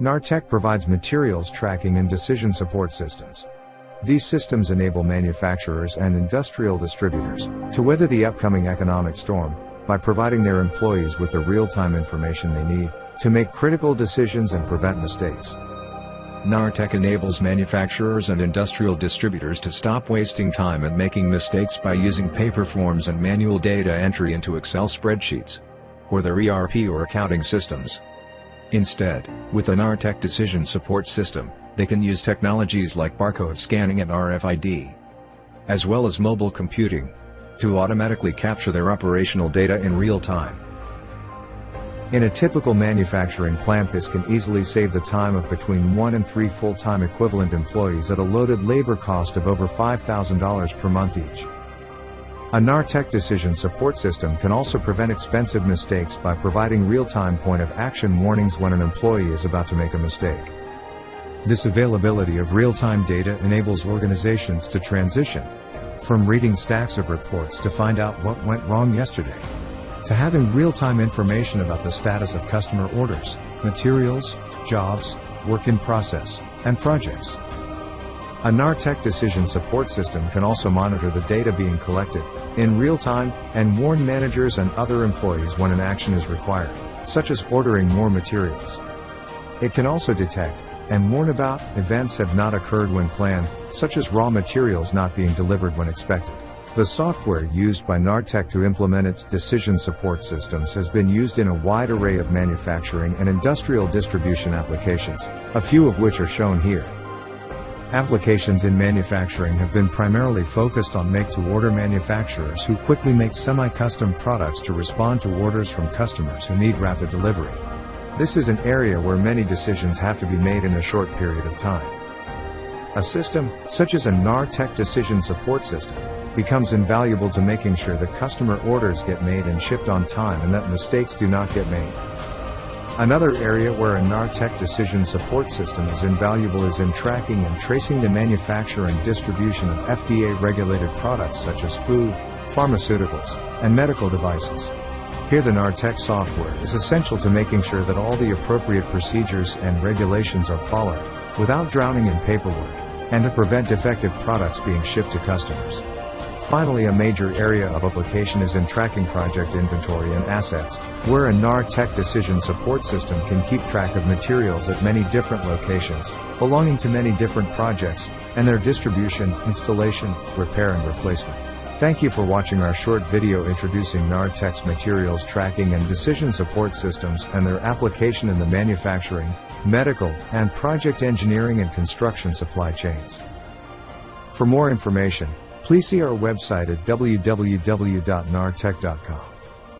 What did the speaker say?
KnarrTek provides materials tracking and decision support systems. These systems enable manufacturers and industrial distributors to weather the upcoming economic storm by providing their employees with the real-time information they need to make critical decisions and prevent mistakes. KnarrTek enables manufacturers and industrial distributors to stop wasting time and making mistakes by using paper forms and manual data entry into Excel spreadsheets or their ERP or accounting systems. Instead, with the KnarrTek Decision Support System, they can use technologies like barcode scanning and RFID, as well as mobile computing, to automatically capture their operational data in real time. In a typical manufacturing plant, this can easily save the time of between 1 and 3 full-time equivalent employees at a loaded labor cost of over $5,000 per month each. A KnarrTek Decision Support System can also prevent expensive mistakes by providing real-time point-of-action warnings when an employee is about to make a mistake. This availability of real-time data enables organizations to transition from reading stacks of reports to find out what went wrong yesterday, to having real-time information about the status of customer orders, materials, jobs, work in process, and projects. A KnarrTek Decision Support System can also monitor the data being collected in real time and warn managers and other employees when an action is required, such as ordering more materials. It can also detect and warn about events have not occurred when planned, such as raw materials not being delivered when expected. The software used by KnarrTek to implement its decision support systems has been used in a wide array of manufacturing and industrial distribution applications, a few of which are shown here. Applications in manufacturing have been primarily focused on make-to-order manufacturers who quickly make semi-custom products to respond to orders from customers who need rapid delivery. This is an area where many decisions have to be made in a short period of time. A system, such as a KnarrTek Decision Support System, becomes invaluable to making sure that customer orders get made and shipped on time and that mistakes do not get made. Another area where a KnarrTek Decision Support System is invaluable is in tracking and tracing the manufacture and distribution of FDA-regulated products such as food, pharmaceuticals, and medical devices. Here the KnarrTek software is essential to making sure that all the appropriate procedures and regulations are followed, without drowning in paperwork, and to prevent defective products being shipped to customers. Finally, a major area of application is in tracking project inventory and assets, where a KnarrTek Decision Support System can keep track of materials at many different locations, belonging to many different projects, and their distribution, installation, repair and replacement. Thank you for watching our short video introducing KnarrTek's materials tracking and decision support systems and their application in the manufacturing, medical, and project engineering and construction supply chains. For more information, please see our website at www.knarrtek.com.